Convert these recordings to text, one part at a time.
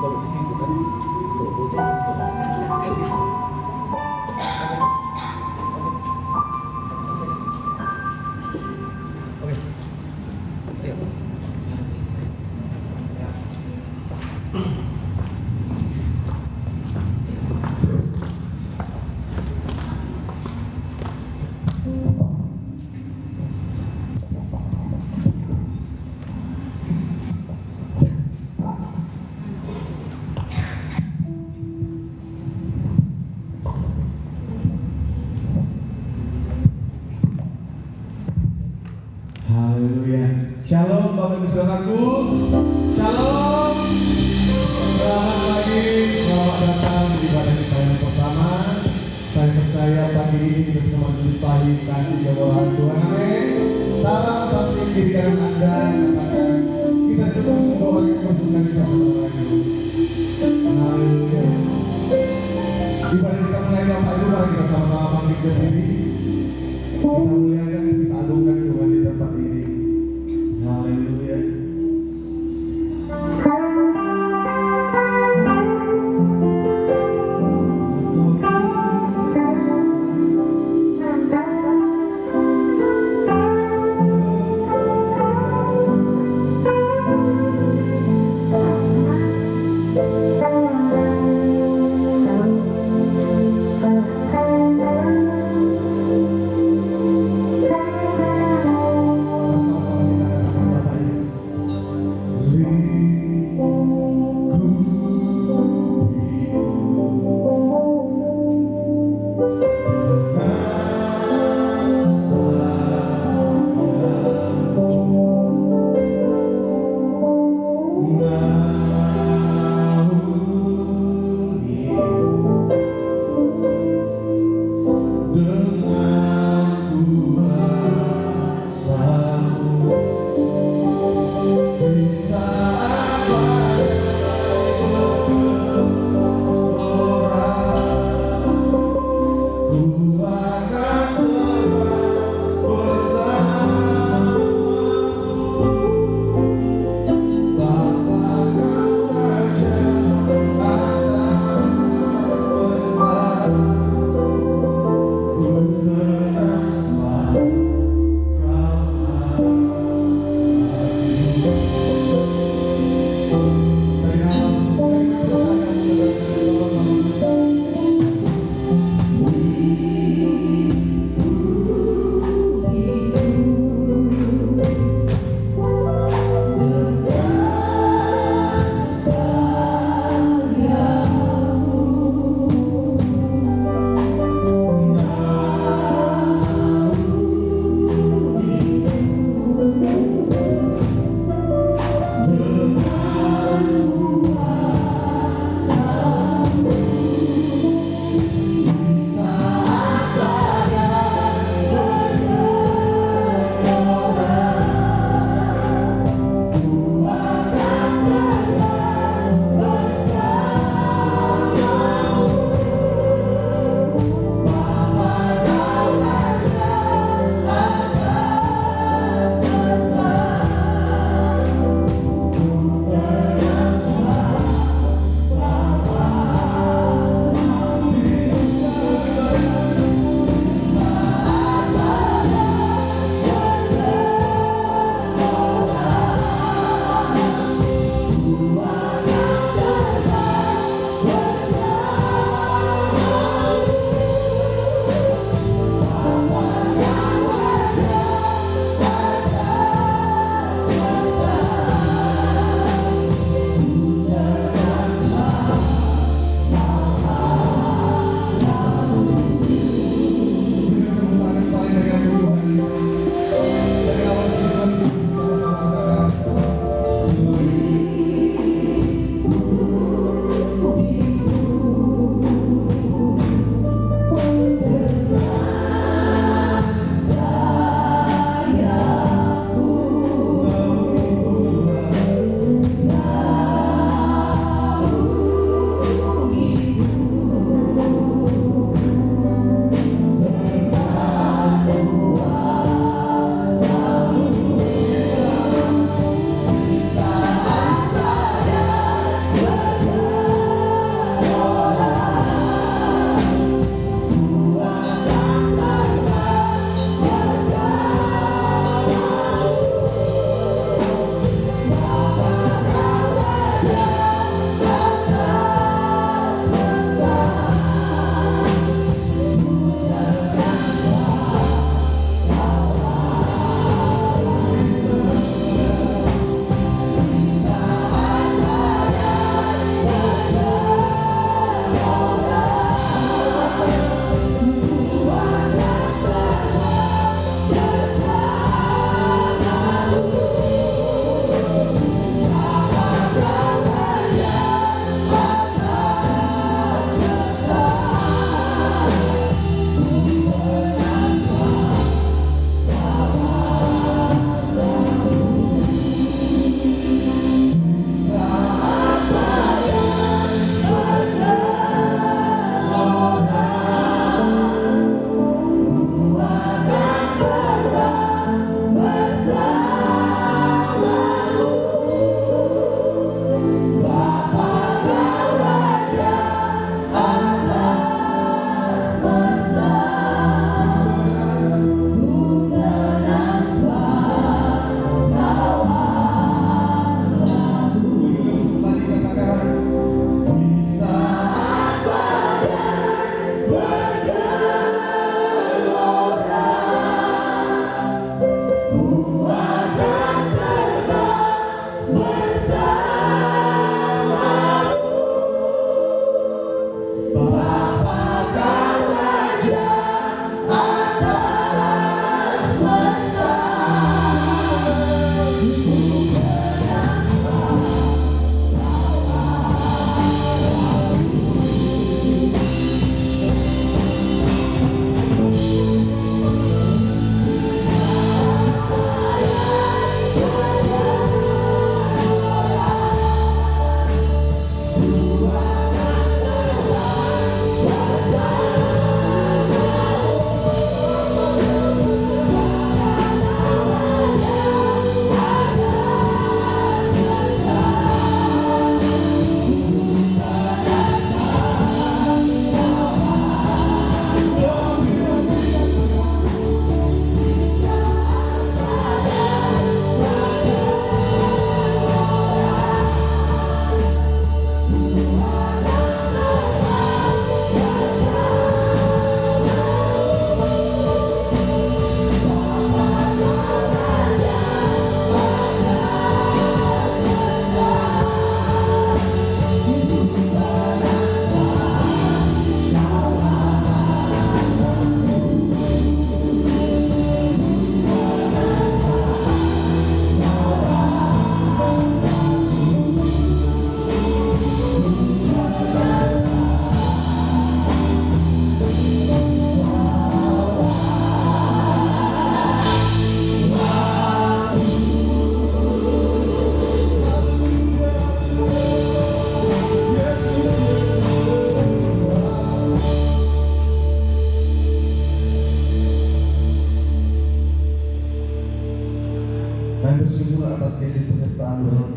kalau di situ kan bocor bisa. Oke. Ayo. Haleluya. Shalom Bapak Ibu Saudaraku. Shalom. Selamat pagi, selamat datang di ibadah kita yang pertama. Saya percaya pagi ini kita semua dilimpahi kasih jawaban Tuhan. Amin. Salam satu diri dalam Anda. Katakan kita semua orang yang berhubungan kita sama lain. Haleluya. Ibadah kita mulai Bapak Ibu, mari kita sama-sama bangkit berdiri. Kita muliakan, kita agungkan Tuhan di tempat ini. Haleluya.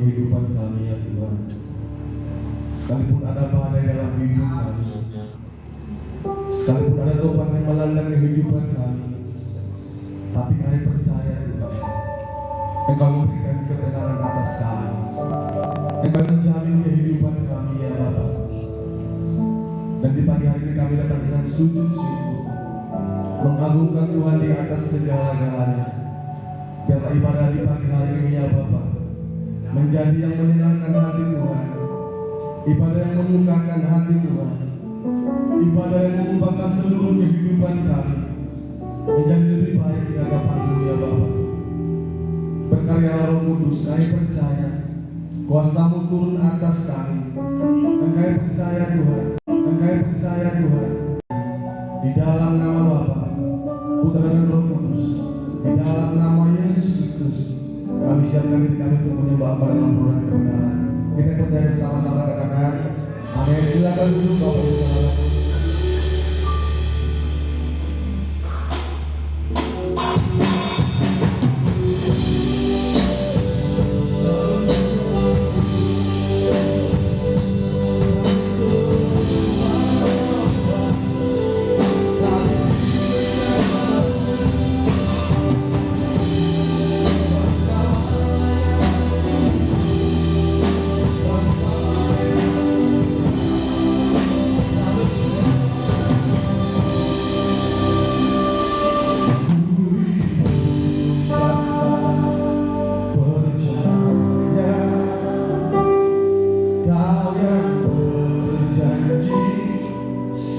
kehidupan kami ya Tuhan. Sekalipun ada badai dalam hidup kami, sekalipun ada topan yang melanda kehidupan kami, tapi kami percaya Tuhan, Engkau memberikan ketenangan atas kami, Engkau menjamin kehidupan kami ya Bapa. Dan di pagi hari ini kami datang dengan sujud syukur, mengagungkan Tuhan di atas segala-galanya. Biarlah ibadah di pagi hari ini ya Bapa menjadi yang menyenangkan hati Tuhan, ibadah yang membukakan hati Tuhan, ibadah yang mengubahkan seluruh kehidupan kami menjadi lebih baik di hadapan-Mu ya Bapa. Berkaryalah Roh Kudus, kami percaya kuasa-Mu turun atas kami, dan kami percaya Tuhan, di dalam nama Bapa, Putra dan Roh Kudus, di dalam nama Yesus Kristus, kami siapkan diri kami untuk menyembah Bapa dalam roh dan kebenaran. Kita percaya bersama-sama, katakan amin. Silakan duduk Bapak Ibu Saudara.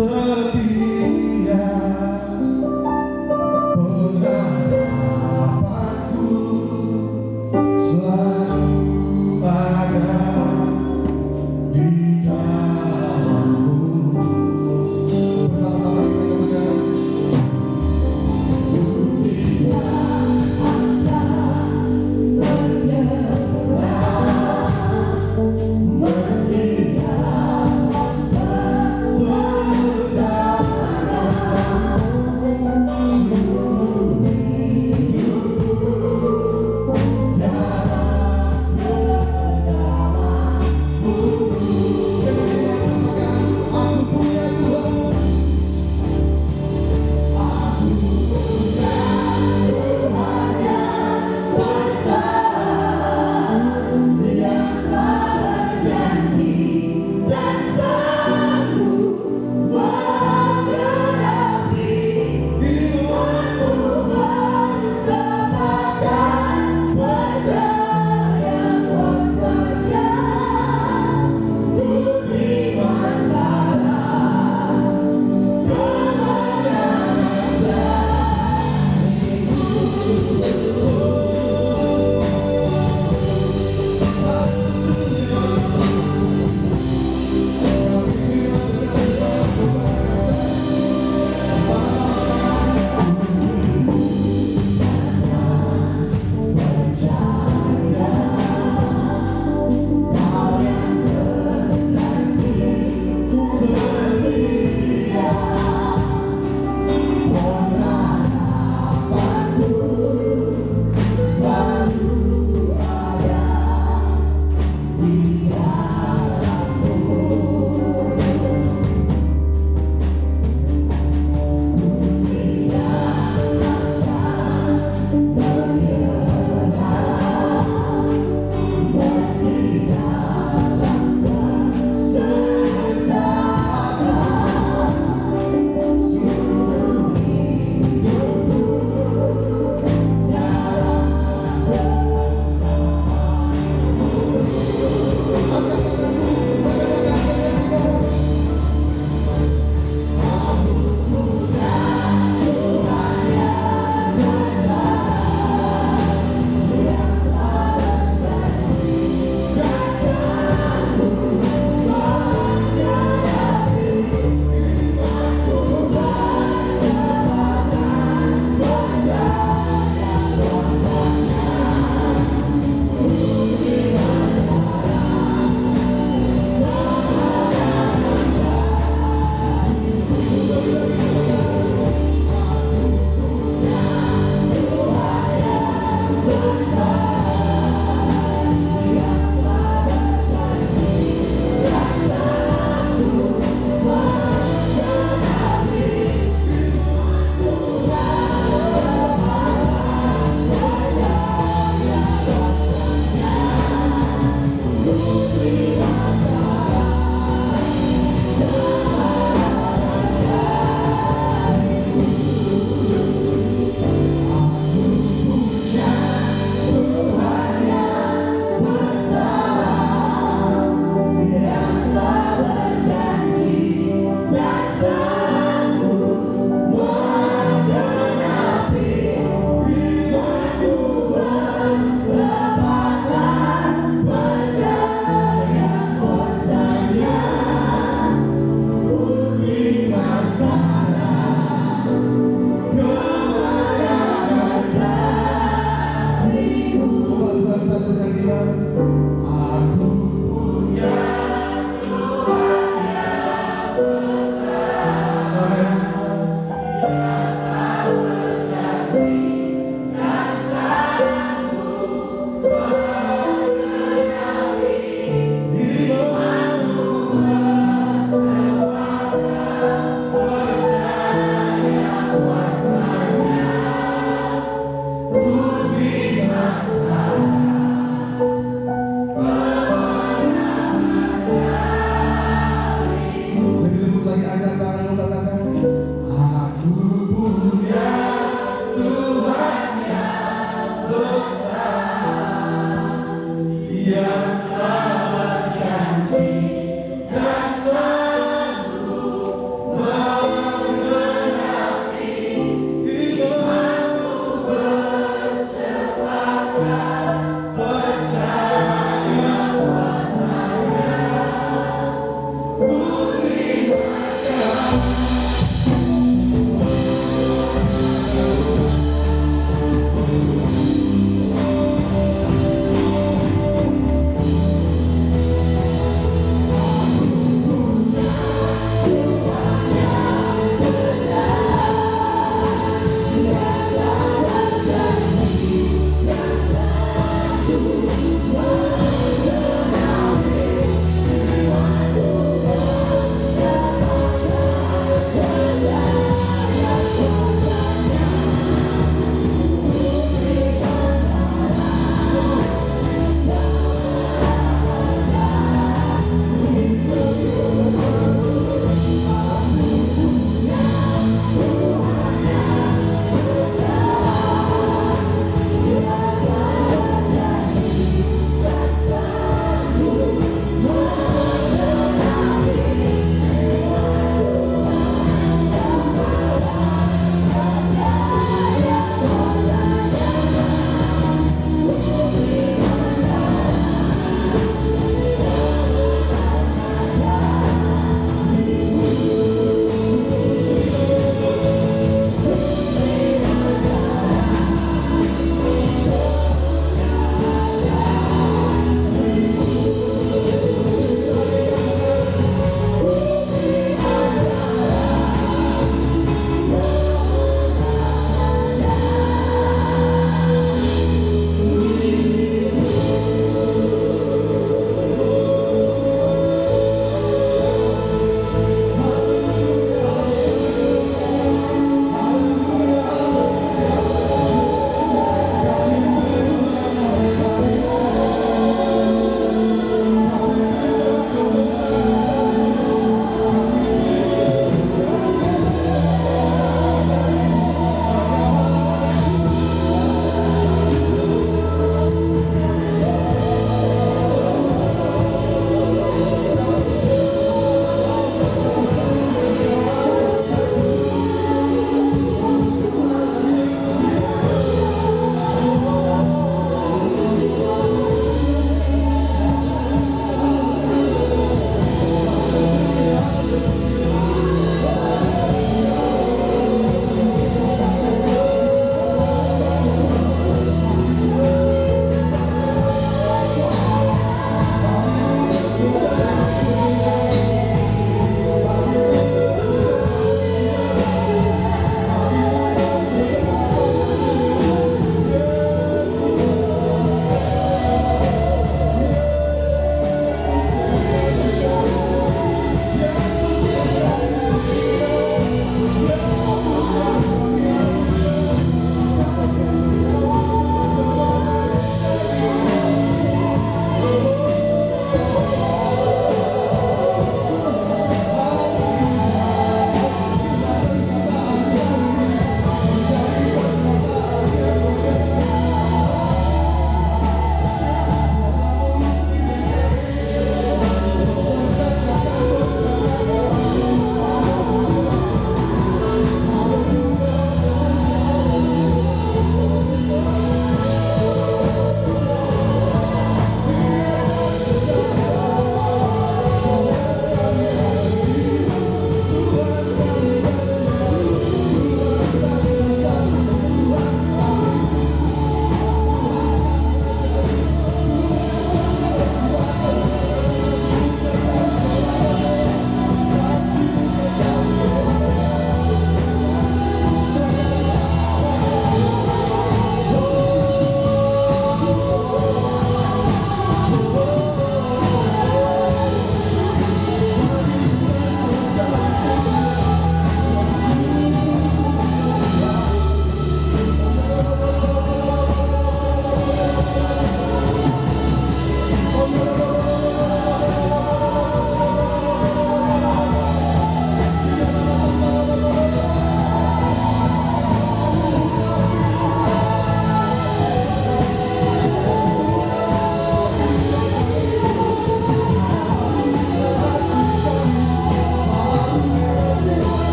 Meski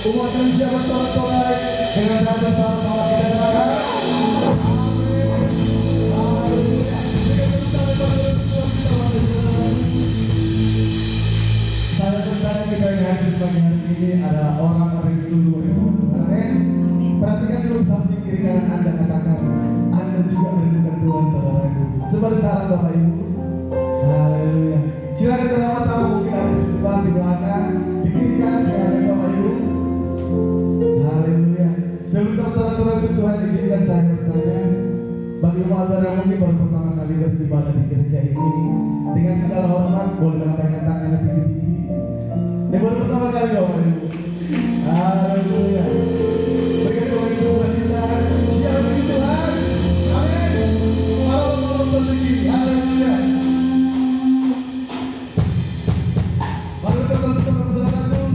Umat manusia bersorak-sorai dengan satu sama kita doakan. Saya bertanya kita yang hadir pagi hari ini adalah orang-orang yang sungguh Amin. Perhatikan dulu samping kiri kanan Anda, katakan Anda juga merindukan Tuhan saudaraku. Seperti salam Bapak Ibu. Haleluya. Silakan bersama-sama mungkin ada di depan, di belakang, di kiri kanan sekalian Bapak Ibu. Haleluya. Sebelum saudara-saudara Tuhan izinkan saya bertanya, bagi umat yang mungkin baru pertama kali beribadah di gereja ini, dengan segala hormat boleh mengangkat tangannya tinggi-tinggi. Yang baru pertama kali Bapak Ibu. Haleluya. Berikan doa itu buat kita. Siapa puji Tuhan? Amin. Malam tertinggi. Haleluya. Mari kita bersama bersama. Haleluya.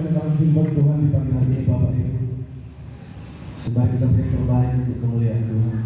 mendengarkan firman Tuhan di pagi hari ini Bapak Ibu. Sebab kita beri terbaik untuk kemuliaan Tuhan.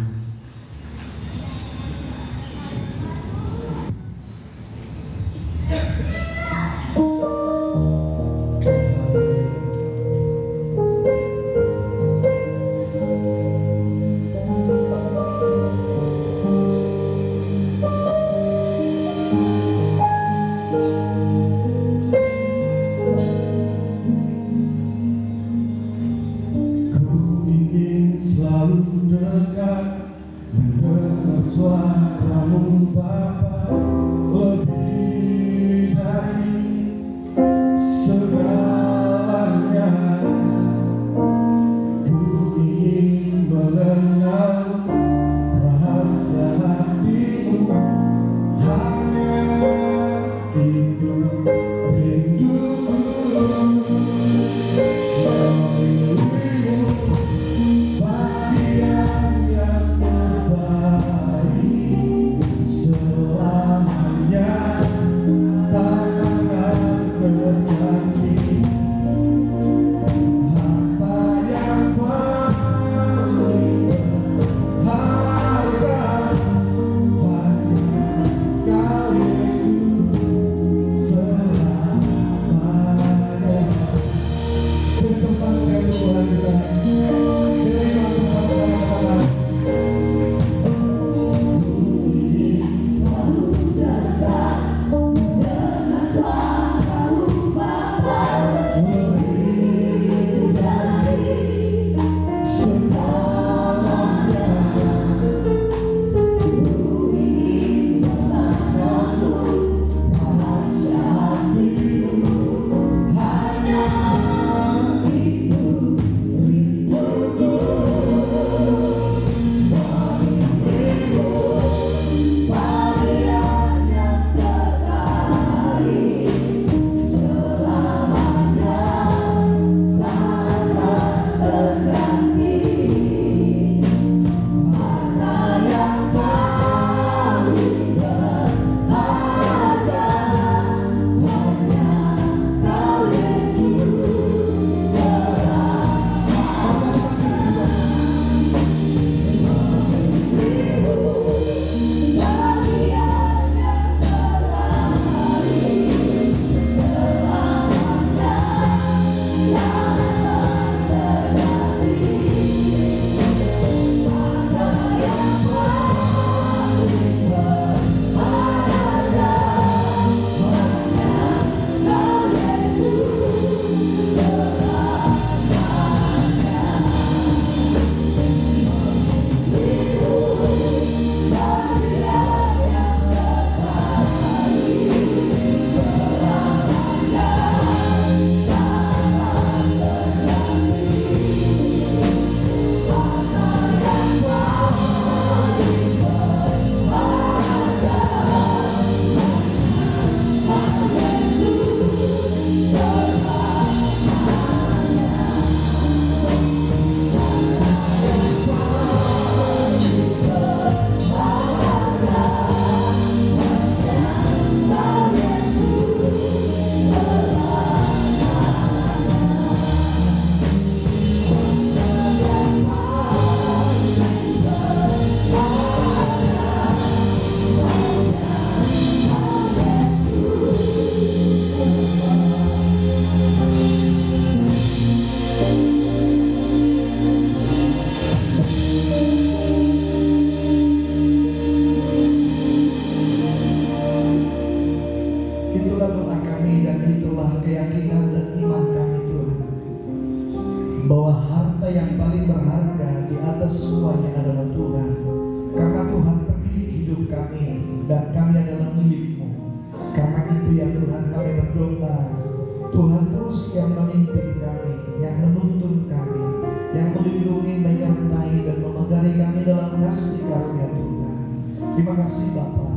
Terima kasih Bapa,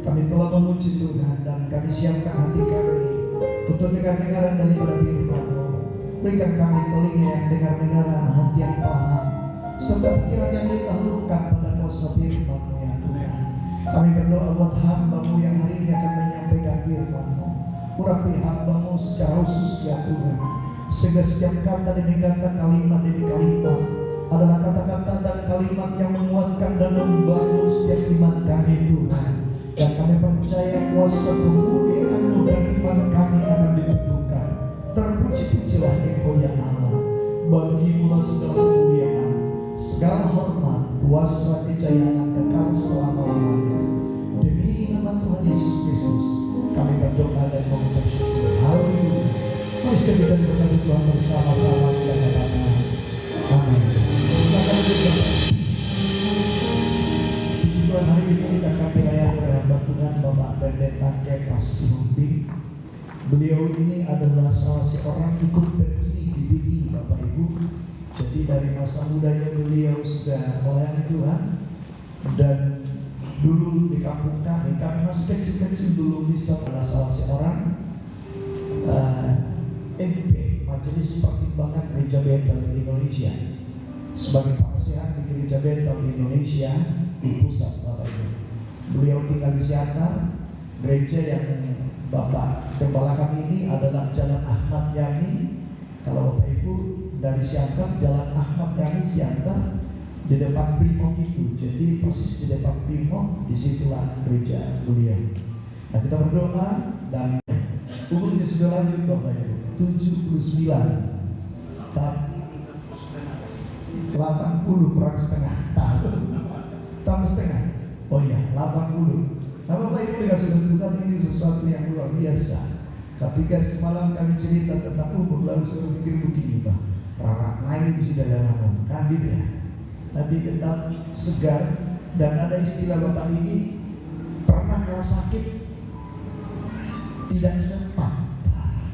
kami telah memuji Tuhan dan kami siapkan hati kami untuk dengar-dengaran daripada firman-Mu. Berikan kami telinga yang dengar-dengaran, hati yang paham, serta pikiran yang ditaklukkan pada kuasa firman-Mu ya Tuhan. Kami berdoa buat hamba-Mu yang hari ini akan menyampaikan firman-Mu. Urapi hamba-Mu secara khusus ya Tuhan, sehingga setiap kata demi kata, kalimat demi kalimat adalah kata-kata dan kalimat yang menguatkan dan membangun setiap iman kami Tuhan. Dan kami percaya kuasa kemuliaan-Mu dan iman kami akan ditunjukkan. Terpuji-pujilah Engkau ya Allah. Bagimu segala kemuliaan, segala hormat, kuasa, kejayaan kekal selama-lamanya. Demi nama Tuhan Yesus Kristus kami berdoa dan mengucap syukur. Haleluya. Mari kita berkata Tuhan bersama-sama kita katakan amin. Silakan duduk. Puji Tuhan, hari ini kita akan dilayani oleh hamba Tuhan Bapak Pendeta Kepas Rumping. Beliau ini adalah salah seorang ikut berdiri di DI Bapak Ibu. Jadi dari masa mudanya beliau sudah melayani Tuhan, dan dulu di kampung kami masih kecil-kecil belum bisa adalah salah seorang MP Majelis Pertimbangan Gereja Bethel Indonesia, sebagai penasehat di Gereja Bethel Indonesia di pusat Bapak Ibu. Beliau tinggal di Siantar. Gereja yang Bapak Gembala kami ini adalah Jalan Ahmad Yani. Kalau Bapak Ibu dari Siantar, Jalan Ahmad Yani Siantar, di depan Primok itu. Jadi persis di depan Primok, disitulah gereja beliau. Nah, kita berdoa dan umurnya sudah lanjut Bapak Ibu, 79 80 kurang setengah tahun, tambah setengah. Oh iya, 80. Nah Bapak Ibu dikasih Tuhan, ini sesuatu yang luar biasa. Ketika semalam kami cerita tentang umur, lalu saya pikir begini Pak, Rara naik bisa dari ngomong, kan gitu ya. Tapi tetap segar, dan ada istilah Bapak ini, pernah kalau sakit tidak sempat.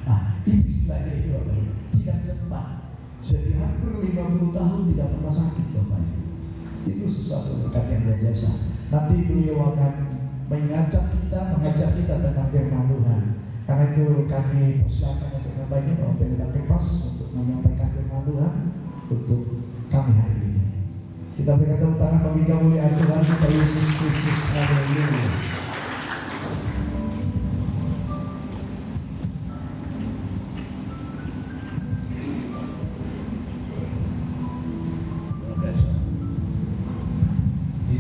Nah, itu istilahnya itu Bapak Ibu, tidak sempat. Jadi hampir 50 tahun tidak pernah sakit Bapak Ibu. Itu sesuatu berkat yang luar biasa. Nanti beliau akan mengajak kita tentang firman Tuhan. Karena itu kami persilakan untuk membaiknya Bapak Pendeta Kepas untuk menyampaikan firman Tuhan untuk kami hari ini. Kita berikan tepuk tangan bagi kemuliaan Tuhan kita Yesus Kristus. Haleluya.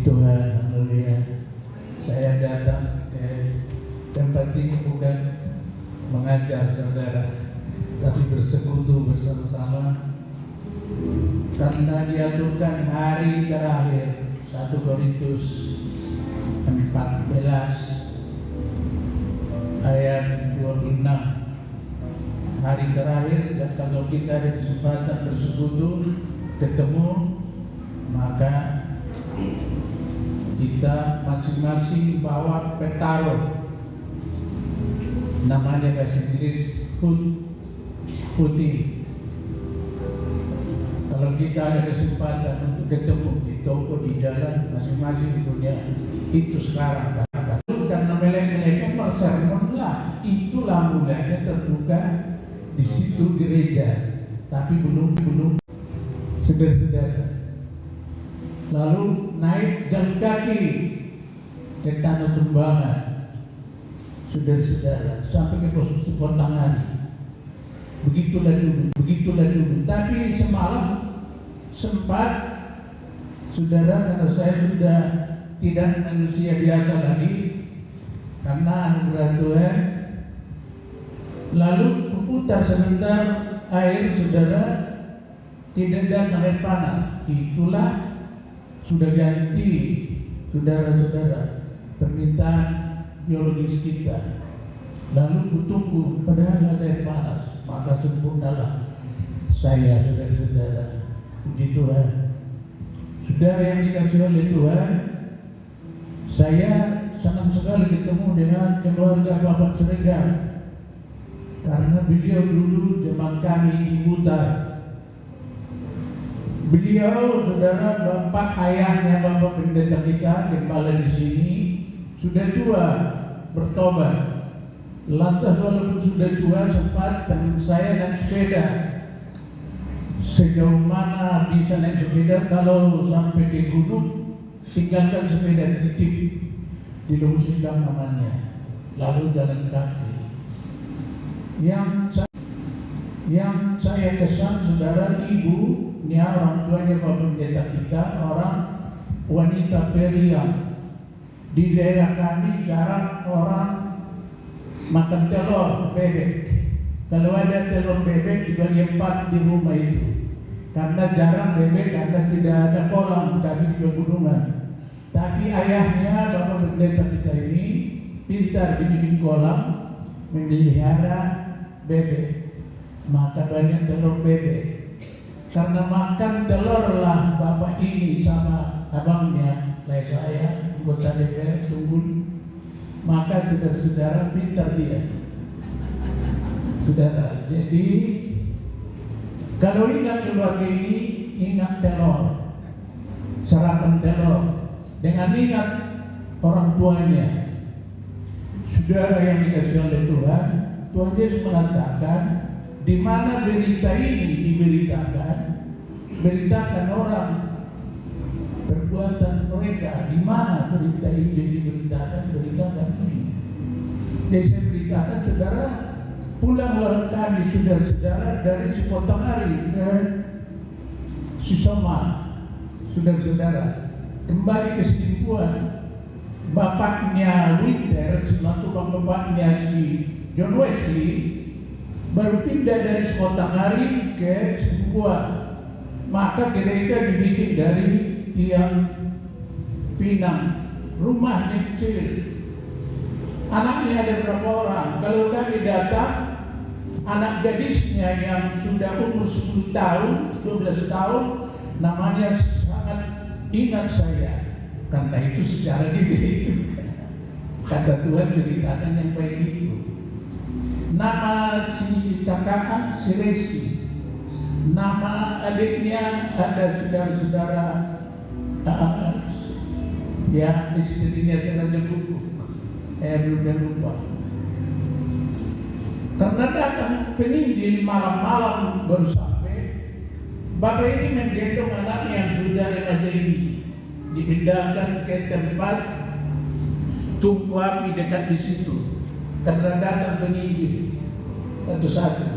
Tuhan, haleluya. Saya datang ke tempat ini bukan mengajar saudara, tapi bersekutu bersama-sama, karena diaturkan hari terakhir 1 Korintus 14 ayat 26, hari terakhir. Dan kalau kita ada kesempatan bersekutu ketemu, maka kita masing-masing bawa petaro, namanya bahasa Inggris putih. Kalau kita ada kesempatan untuk ketemu di toko, di jalan, masing-masing punya itu sekarang. Karena melek-meleknya sermon lah, itulah mulanya terbuka di situ gereja, tapi belum saudara-saudara. Lalu naik jalan kaki ke Tanah Tumbangan, saudara-saudara, sampai ke pos Kontangani. Begitulah dulu. Tapi semalam sempat, saudara, karena saya sudah tidak manusia biasa lagi karena anugerah Tuhan, lalu putar sebentar air, saudara, tidak datang air panas. Itulah sudah ganti, saudara-saudara, permintaan biologis kita. Lalu kutunggu, padahal ada air panas, maka sempurnalah saya, saudara-saudara. Puji Tuhan. Saudara yang dikasih oleh Tuhan, saya senang sekali ketemu dengan keluarga Bapak Siregar, karena beliau dulu zaman kami di Butar. Beliau, saudara, bapak ayahnya Bapak Pendeta kita, gembala di sini, sudah tua, bertobat. Lantas walaupun sudah tua, sempat teman saya naik sepeda. Sejauh mana bisa naik sepeda kalau sampai ke gunung, tinggalkan sepeda titip di Lubuk Sindang namanya, lalu jalan kaki. Yang Yang saya kesan saudara, ibu ini orang tuanya Bapak Pendeta kita orang wanita periang. Di daerah kami jarang orang makan telur bebek. Kalau ada telur bebek dibagi 4 di rumah itu. Karena jarang bebek, karena tidak ada kolam kami di pegunungan. Tapi ayahnya Bapak Pendeta kita ini pintar dibikin kolam, memelihara bebek. Maka banyak telur bebek. Karena makan telur lah bapak ini sama abangnya, saya anggota DPR Tunggul. Maka saudara-saudara pintar dia. Saudara, jadi kalau ingat keluarga ini, ingat telur, sarapan telur, dengan ingat orang tuanya. Saudara yang dikasih oleh Tuhan, Tuhan Yesus mengatakan, di mana berita ini beritakan orang perbuatan mereka. Di mana berita ini diberitakan ini. Jadi saya beritakan saudara, pulang kami saudara-saudara dari sepotong hari ke Sisoma, saudara-saudara kembali ke Simpuan. Bapaknya Winter selaku bapaknya si John Wesley baru pindah dari sepotong hari ke Simpuan. Maka gereja dibikin dari tiang pinang, rumahnya kecil. Anaknya ada berapa orang? Kalau kami datang, anak gadisnya yang sudah umur 10 tahun, 12 tahun, namanya sangat ingat saya. Karena itu secara diri juga. Kata Tuhan beritakan yang baik itu. Nama si kakak si Resi. Nama adiknya ada saudara-saudara, ya istrinya saudara Buku. Belum lupa. Karena datang penginjil malam-malam baru sampai, bapak ini menggendong anak yang sudah remaja ini, dipindahkan ke tempat tunggu api dekat di situ. Karena datang penginjil, satu-satu,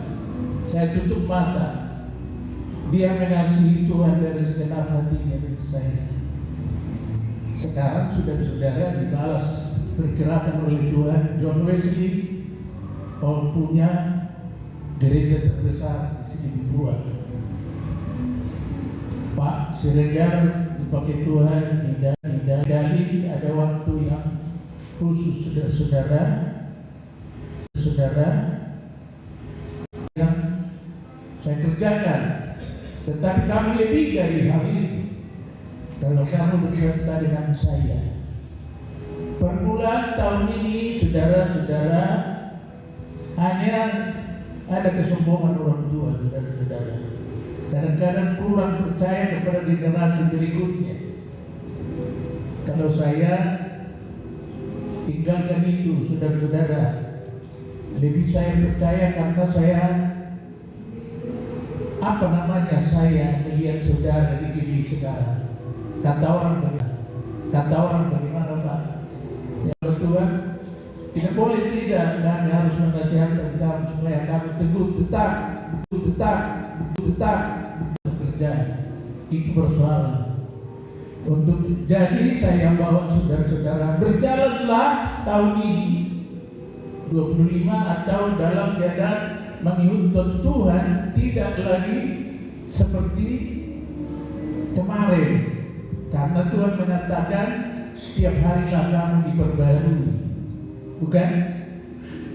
saya tutup mata. Dia mengasihi Tuhan dari segenap hatinya bagi saya. Sekarang saudara-saudara dibalas pergerakan oleh Tuhan. John Wesley punya gereja terbesar di sini dua. Pak Siregar dipakai Tuhan dari ada waktu yang khusus saudara-saudara yang saya kerjakan. Tetapi kami lebih dari hal itu. Kalau kamu berserta dengan saya, permulaan tahun ini, saudara-saudara, hanya ada kesombongan orang tua, saudara-saudara. Kadang-kadang kurang percaya kepada generasi berikutnya. Kalau saya tinggalkan itu, saudara-saudara, lebih saya percaya karena saya melihat saudara di kiri sekarang. Kata orang bagaimana Pak? Ya Tuhan, tidak boleh tidak, kami harus menasihatkan kamu supaya kamu teguh tetap bekerja. Itu persoalan. Untuk jadi saya bawa saudara-saudara, berjalanlah tahun ini 25 atau dalam keadaan mengikut Tuhan, tidak lagi seperti kemarin. Karena Tuhan mengatakan setiap harilah kamu diperbarui. Bukan?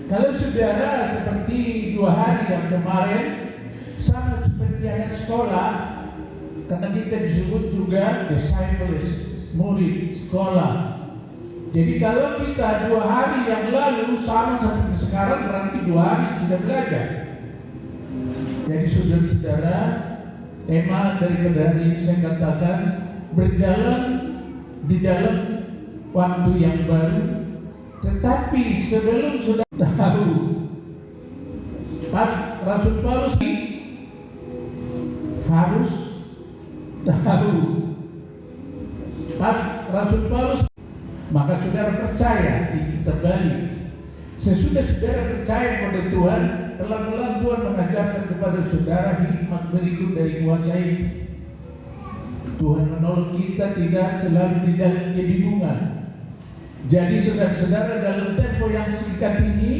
Kalau saudara seperti 2 hari yang kemarin, sama seperti anak sekolah, karena kita disebut juga disciples, murid sekolah. Jadi kalau kita 2 hari yang lalu sama seperti sekarang, berarti 2 hari kita belajar. Jadi saudara-saudara, tema daripada hari ini saya katakan berjalan di dalam waktu yang baru. Tetapi sebelum sudah tahu, Rasul Paulus harus tahu. Rasul Paulus, maka saudara percaya, kita balik. Sesudah saudara percaya pada Tuhan, pelan-pelan Tuhan mengajarkan kepada saudara hikmat berikut dari kuasa ini. Tuhan menolong kita tidak selalu di dalam kebingungan. Jadi saudara-saudara, dalam tempo yang singkat ini,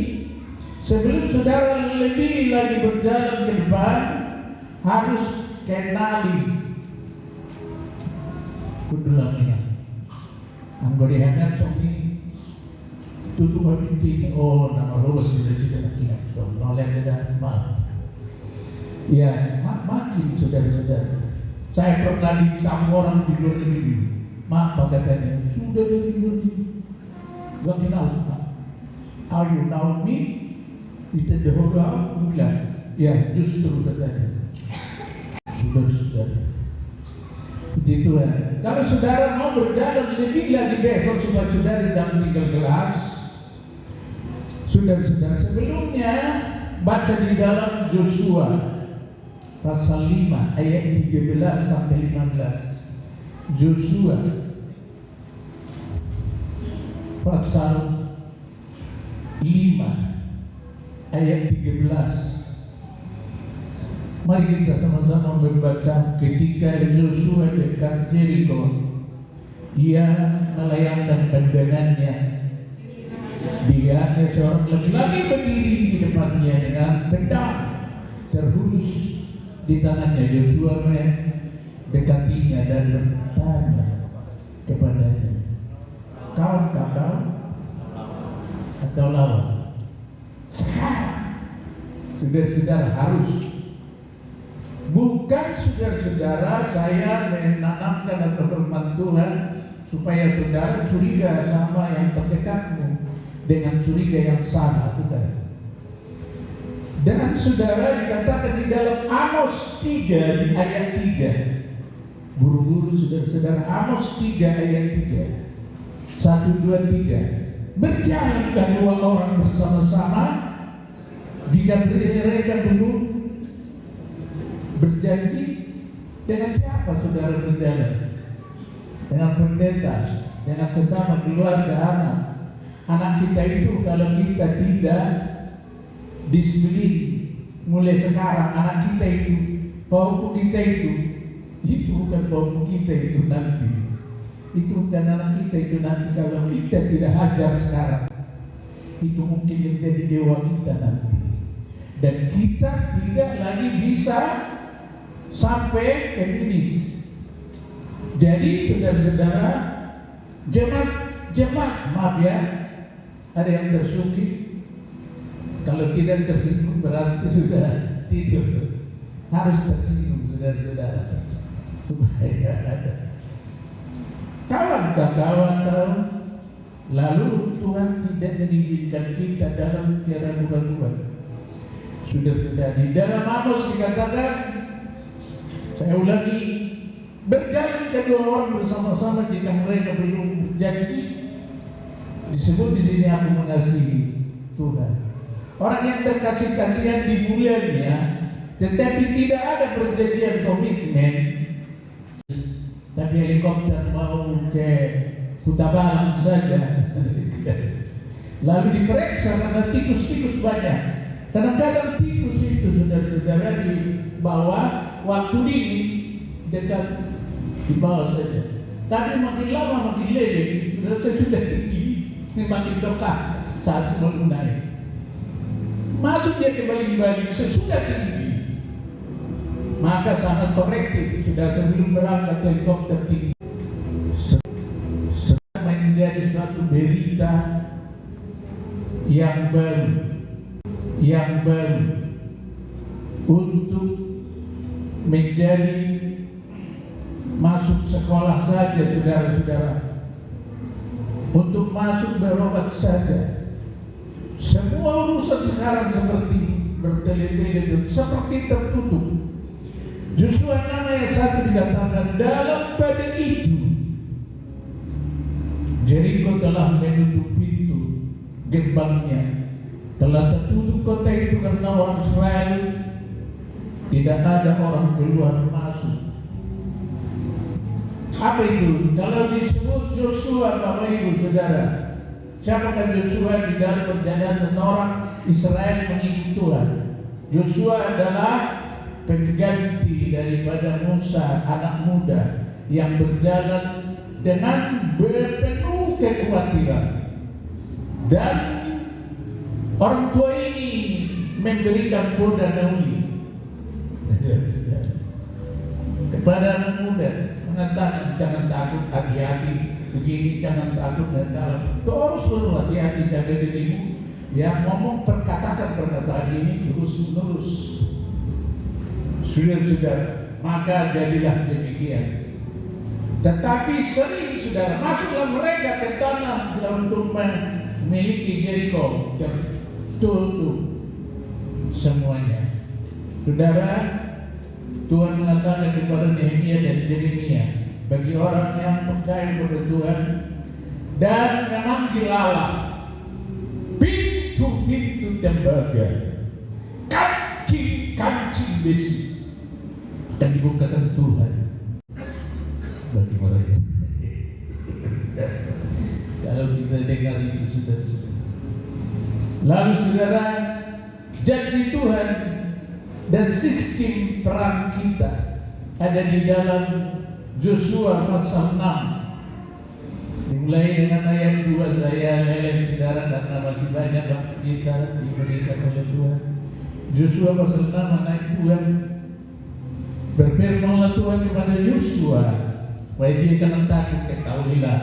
sebelum saudara lebih lagi berjalan ke depan, harus kenali kudulangnya. Anggorihannya ini tutup habis ini. Oh, nama Robes sudah tidak nolak dan maaf. Ya, makin saudara-saudara. Saya pernah dicam orang di luar negeri. Maaf katanya, sudah dari luar negeri. Gak kenal. Are you know me? Itu dahulu bilang, ya justru katanya. Saudara-saudara. Begitu ya. Kalau saudara mau berjalan lebih lagi besok supaya saudara jangan tinggal kelas. Saudara-saudara, sebelumnya baca di dalam Yosua pasal 5 ayat 13 sampai 15. Yosua pasal 5 ayat 13. Mari kita sama-sama membaca. Ketika Yosua dekat Jericho, ia melayangkan pandangannya. Dia seorang laki-laki berdiri di depannya dengan pedang terhunus di tangannya. Yosua mendekatinya dan bertanya kepadanya, kau kakak atau lawan? Sekarang saudara-saudara harus, bukan saudara-saudara saya menanamkan atau firman Tuhan supaya saudara curiga sama yang terdekatmu dengan curiga yang salah, bukan. Dan saudara dikatakan di dalam Amos 3 di ayat 3. Buru-buru saudara-saudara, Amos 3 ayat 3. 1, 2, 3. Berjalankah dua orang bersama-sama jika mereka belum berjanji? Dengan siapa saudara berjalan? Dengan pendeta, dengan sesama keluarga anak. Anak kita itu kalau kita tidak disiplin mulai sekarang, anak kita itu, bauku kita itu bukan bauku kita itu nanti. Itu bukan anak kita itu nanti kalau kita tidak hajar sekarang. Itu mungkin menjadi dewa kita nanti. Dan kita tidak lagi bisa sampai ke finish. Jadi saudara-saudara, jemaat, maaf ya, ada yang tersungkit. Kalau tidak tersinggung berarti sudah tidur. Harus tersinggung saudara-saudara. Supaya ada kawan. Lalu Tuhan tidak mengizinkan kita dalam keraguan-raguan. Saudara-saudara, di dalam Amos dikatakan, saya ulangi, berjanji kedua orang bersama-sama jika mereka belum berjanji. Disebut di sini aku mengasihi Tuhan. Orang yang berkasih-kasihan di bulannya, tetapi tidak ada perjanjian komitmen. Tapi helikopter mau ke Kutabalang saja. Lalu diperiksa karena tikus-tikus banyak. Kadang-kadang tikus itu saudara-saudara di bawah, waktu dingin dekat di bawah saja. Tapi makin lama makin leleh, sudah tinggi, makin dekat saat sebelum naik. Masuk dia kembali balik sesudah tinggi. Maka sangat korektif sudah sebelum berangkat helikopter tinggi. Sedang menjadi suatu berita yang baru untuk menjadi masuk sekolah saja saudara-saudara, untuk masuk berobat saja. Semua urusan sekarang seperti bertele-tele, seperti tertutup. Justru nama yang satu dikatakan dalam pada itu Jericho telah menutup pintu gerbangnya, telah tertutup kota itu karena orang Israel, tidak ada orang keluar masuk. Apa itu? Kalau disebut Yosua, Bapak Ibu Saudara, siapakah Yosua di dalam perjalanan orang Israel mengikuti Tuhan? Yosua adalah pengganti daripada Musa, anak muda yang berjalan dengan penuh kekhawatiran. Dan orang tua ini memberikan Polda Nauli kepada anak muda, mengatakan jangan takut, hati-hati begini, jangan takut dan dalam. Terus hati-hati, jaga dirimu. Yang ngomong perkataan ini terus menerus. Saudara-saudara, maka jadilah demikian. Tetapi sering saudara masuklah mereka ke tanah untuk memiliki Jericho, tertutup semuanya. Saudara, Tuhan mengatakan kepada Nehemia dan Yeremia, bagi orang yang percaya kepada Tuhan dan memanggil Allah, pintu-pintu tembaga, kancing-kancing besi, dan dibukakan Tuhan bagi mereka. Kalau kita dengar itu saudara. Lalu saudara, janji Tuhan dan sistem perang kita ada di dalam Yosua pasal 6. Dimulai dengan ayat 2, saya leleh saudara karena masih banyak waktu kita diberikan oleh Tuhan. Yosua pasal 6 ayat 2, berfirmanlah Tuhan kepada Yosua, supaya dia jangan takut, ketahuilah,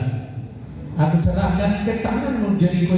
aku serahkan ke tanganmu Jericho